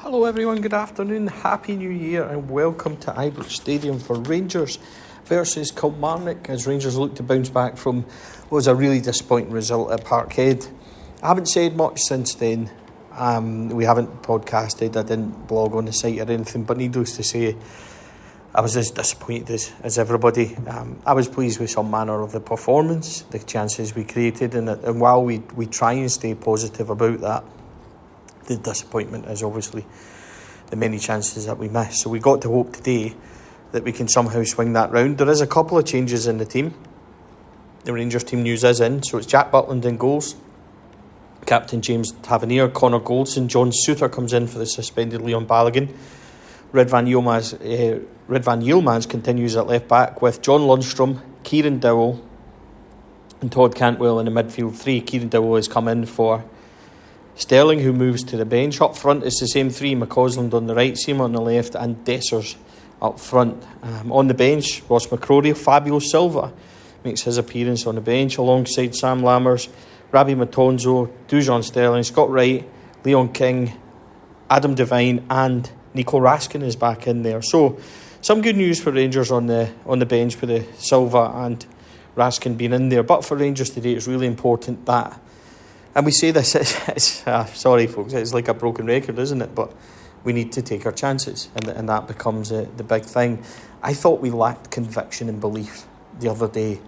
Hello everyone, good afternoon, happy new year and welcome to Ibrox Stadium for Rangers versus Kilmarnock as Rangers look to bounce back from what was a really disappointing result at Parkhead. I haven't said much since then, we haven't podcasted, I didn't blog on the site or anything, but needless to say I was as disappointed as everybody. I was pleased with some manner of the performance, the chances we created, and while we try and stay positive about that, the disappointment is obviously the many chances that we missed. So we got to hope today that we can somehow swing that round. There is a couple of changes in the team. The Rangers team news is in. So it's Jack Butland in goals, Captain James Tavernier, Connor Goldson, John Souttar comes in for the suspended Leon Balogun. Red Van Yilmaz continues at left back with John Lundstrom, Kieran Dowell and Todd Cantwell in the midfield three. Kieran Dowell has come in for Sterling, who moves to the bench. Up front it's the same three: McCausland on the right, Seaman on the left and Dessers up front. On the bench, Ross McCrory, Fabio Silva makes his appearance on the bench alongside Sam Lammers, Rabbi Matonzo, Dujon Sterling, Scott Wright, Leon King, Adam Devine and Nico Raskin is back in there. So some good news for Rangers on the bench with the Silva and Raskin being in there. But for Rangers today it's really important that, and we say this, sorry folks, it's like a broken record, isn't it? But we need to take our chances, and that becomes the big thing. I thought we lacked conviction and belief the other day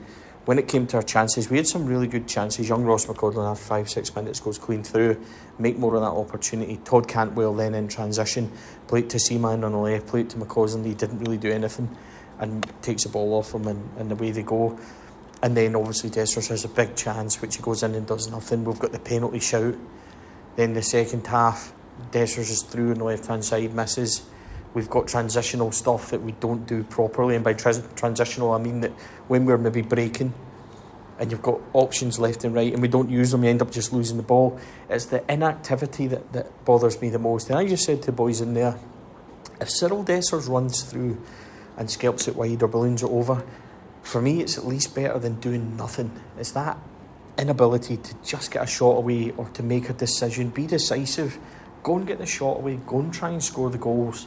when it came to our chances. We had some really good chances. Young Ross McCausland after 5-6 minutes goes clean through, make more of that opportunity. Todd Cantwell then in transition, played to Seaman on the left, played to McCausland, he didn't really do anything and takes the ball off him and away they go. And then obviously Dessers has a big chance which he goes in and does nothing. We've got the penalty shout. Then the second half, Dessers is through on the left hand side, misses. We've got transitional stuff that we don't do properly, and by transitional I mean that when we're maybe breaking and you've got options left and right and we don't use them, you end up just losing the ball. It's the inactivity that bothers me the most. And I just said to the boys in there, if Cyril Dessers runs through and scalps it wide or balloons it over, for me it's at least better than doing nothing. It's that inability to just get a shot away or to make a decision, be decisive, go and get the shot away, go and try and score the goals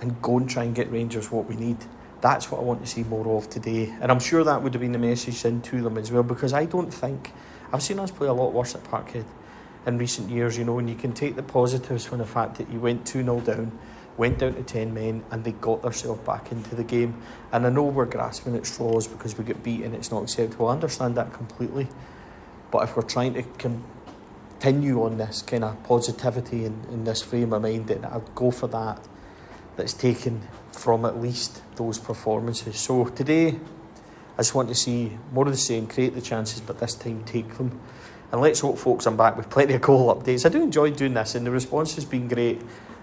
and go and try and get Rangers what we need. That's what I want to see more of today, and I'm sure that would have been the message sent to them as well, because I don't think, I've seen us play a lot worse at Parkhead in recent years, and you can take the positives from the fact that you went 2-0 down, went down to 10 men and they got themselves back into the game. And I know we're grasping at straws because we get beaten, it's not acceptable, I understand that completely, but if we're trying to continue on this kind of positivity in this frame of mind, then I'd go for that's taken from at least those performances. So today I just want to see more of the same, create the chances but this time take them. And let's hope, folks, I'm back with plenty of goal updates. I do enjoy doing this and the response has been great.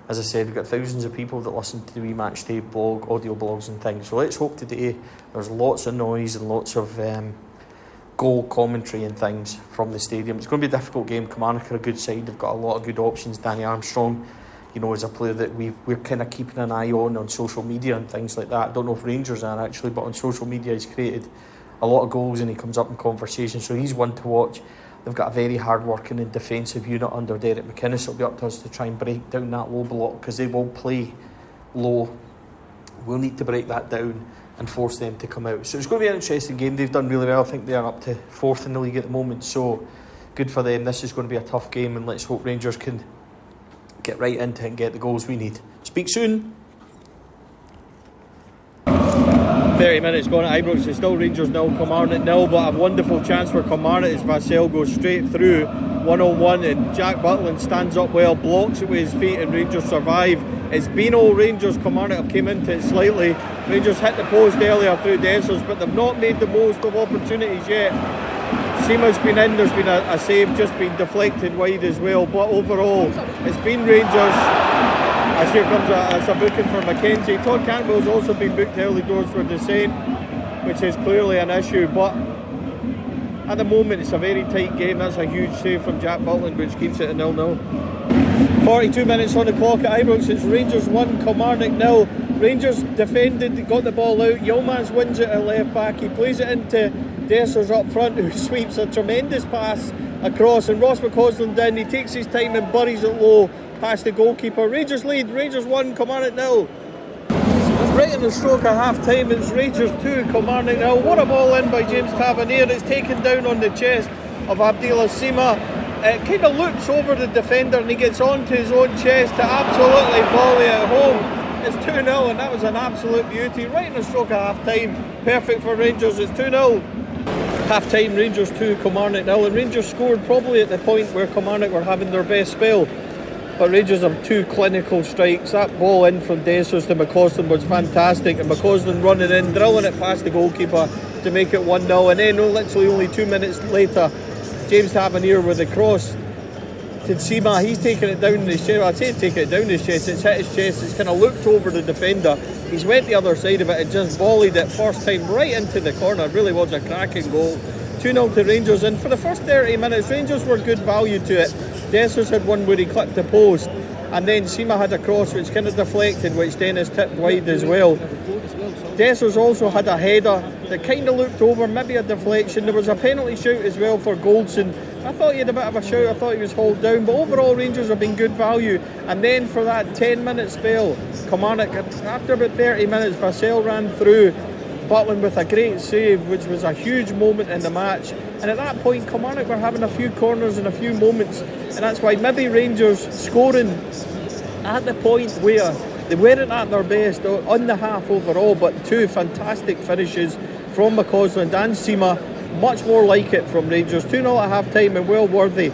As I said, we've got thousands of people that listen to the Wee Match Day blog, audio blogs and things. So let's hope today there's lots of noise and lots of goal commentary and things from the stadium. It's going to be a difficult game. Kilmarnock are a good side. They've got a lot of good options. Danny Armstrong, is a player that we're kind of keeping an eye on social media and things like that. I don't know if Rangers are actually, but on social media he's created a lot of goals and he comes up in conversation. So he's one to watch. They've got a very hard-working and defensive unit under Derek McInnes. It'll be up to us to try and break down that low block because they will play low. We'll need to break that down and force them to come out. So it's going to be an interesting game. They've done really well. I think they are up to 4th in the league at the moment. So good for them. This is going to be a tough game and let's hope Rangers can get right into it and get the goals we need. Speak soon. 30 minutes gone at Ibrox. It's still Rangers 0, Kilmarnock 0, but a wonderful chance for Kilmarnock as Vassell goes straight through 1-on-1 and Jack Butland stands up well, blocks it with his feet and Rangers survive. It's been all Rangers. Kilmarnock have came into it slightly. Rangers hit the post earlier through Dessers, but they've not made the most of opportunities yet. Seaman's been in, there's been a save just been deflected wide as well, but overall it's been Rangers. As here comes a booking for Mackenzie. Todd Cantwell's also been booked early doors for dissent, which is clearly an issue, but at the moment it's a very tight game. That's a huge save from Jack Butland which keeps it at 0-0. 42 minutes on the clock at Ibrox. It's Rangers 1, Kilmarnock 0. Rangers defended, got the ball out. Yilmaz wins it at left back. He plays it into Dessers up front, who sweeps a tremendous pass across, and Ross McCausland in. He takes his time and buries it low. past the goalkeeper. Rangers lead, Rangers 1, Kilmarnock 0. Right in the stroke of half time, it's Rangers 2, Kilmarnock 0. What a ball in by James Tavernier. It's taken down on the chest of Abdullah Sima. It kind of loops over the defender and he gets onto his own chest to absolutely volley it home. It's 2-0 and that was an absolute beauty. Right in the stroke of half time. Perfect for Rangers. It's 2-0. Half time, Rangers 2, Kilmarnock 0. And Rangers scored probably at the point where Kilmarnock were having their best spell. But Rangers have two clinical strikes. That ball in from Dessers to McCausland was fantastic. And McCausland running in, drilling it past the goalkeeper to make it 1-0. And then literally only 2 minutes later, James Tavernier with the cross to Sima. He's taking it down in his chest. I'd say taking it down in his chest. It's hit his chest. It's kind of looked over the defender. He's went the other side of it and just volleyed it first time right into the corner. It really was a cracking goal. 2-0 to Rangers. And for the first 30 minutes, Rangers were good value to it. Dessers had one where he clipped the post. And then Sima had a cross which kind of deflected, which Dennis tipped wide as well. Dessers also had a header that kind of looked over, maybe a deflection. There was a penalty shout as well for Goldson. I thought he had a bit of a shout, I thought he was hauled down, but overall Rangers have been good value. And then for that 10-minute spell, Kilmarnock, after about 30 minutes, Vassell ran through, Butland with a great save, which was a huge moment in the match. And at that point, Kilmarnock were having a few corners and a few moments, and that's why maybe Rangers scoring at the point where they weren't at their best on the half overall, but two fantastic finishes from McCausland and Sima. Much more like it from Rangers. 2-0 at half time and well worthy.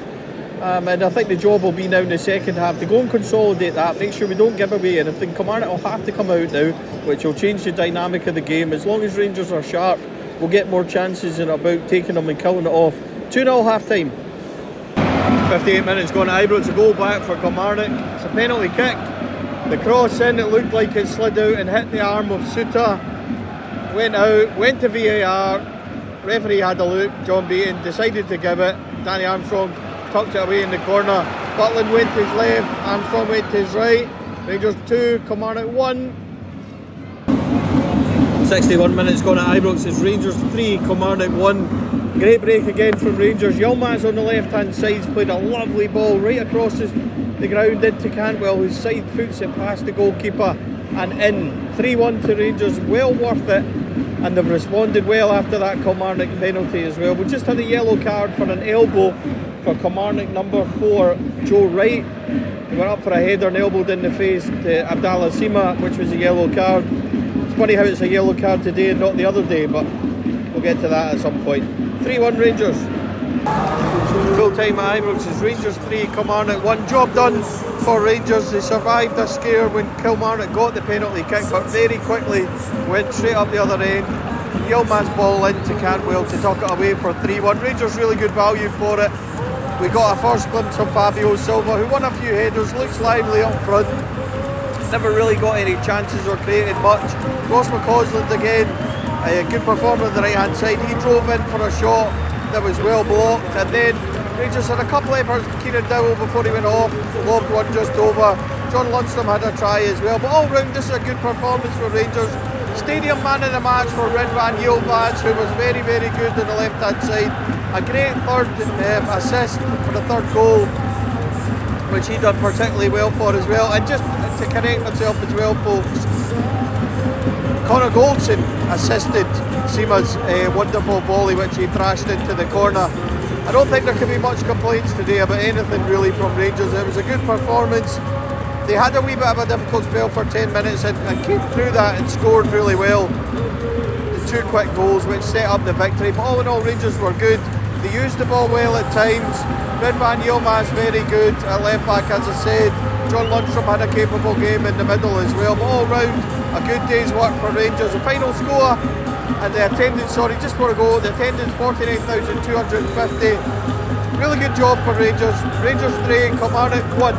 And I think the job will be now in the second half to go and consolidate that, make sure we don't give away anything. Kilmarnock will have to come out now, which will change the dynamic of the game. As long as Rangers are sharp, we'll get more chances in about taking them and killing it off. 2-0 half time. 58 minutes gone at Ibrox, a goal back for Kilmarnock. It's a penalty kick. The cross in, it looked like it slid out and hit the arm of Suter. Went out, went to VAR. Referee had a look, John Beaton decided to give it. Danny Armstrong tucked it away in the corner. Butland went to his left, Armstrong went to his right. Rangers 2, Kilmarnock 1. 61 minutes gone at Ibrox, it's Rangers 3, Kilmarnock 1. Great break again from Rangers. Yilmaz on the left hand side's played a lovely ball right across the ground into Cantwell, whose side foots it past the goalkeeper and in. 3-1 to Rangers, well worth it. And they've responded well after that Kilmarnock penalty as well. We just had a yellow card for an elbow for Kilmarnock number 4, Joe Wright. He went up for a header and elbowed in the face to Abdallah Sima, which was a yellow card. It's funny how it's a yellow card today and not the other day, but we'll get to that at some point. 3-1 Rangers. Full time at Ibrox is Rangers 3, Kilmarnock 1. Job done for Rangers. They survived a scare when Kilmarnock got the penalty kick, but very quickly went straight up the other end. Yilmaz ball into Cantwell to tuck it away for 3-1. Rangers really good value for it. We got a first glimpse of Fabio Silva, who won a few headers, looks lively up front. Never really got any chances or created much. Ross McCausland again, a good performer on the right hand side. He drove in for a shot that was well blocked, and then Rangers had a couple of efforts. Kieran Dowell before he went off, lobbed one just over. John Lundstrom had a try as well, but all round this is a good performance for Rangers. Stadium man of the match for Ridvan Yilmaz, who was very good on the left hand side. A great third assist for the third goal, which he done particularly well for as well. And just to correct myself as well, folks, Connor Goldson assisted Sima's wonderful volley, which he thrashed into the corner. I don't think there can be much complaints today about anything really from Rangers. It was a good performance. They had a wee bit of a difficult spell for 10 minutes and came through that and scored really well. The two quick goals which set up the victory, but all in all Rangers were good. They used the ball well at times. Ridvan Yilmaz very good at left back, as I said. John Lundstrom had a capable game in the middle as well, but all round a good day's work for Rangers. The final score and the attendance, just before I go, the attendance 49,250. Really good job for Rangers. Rangers 3, Kilmarnock 1.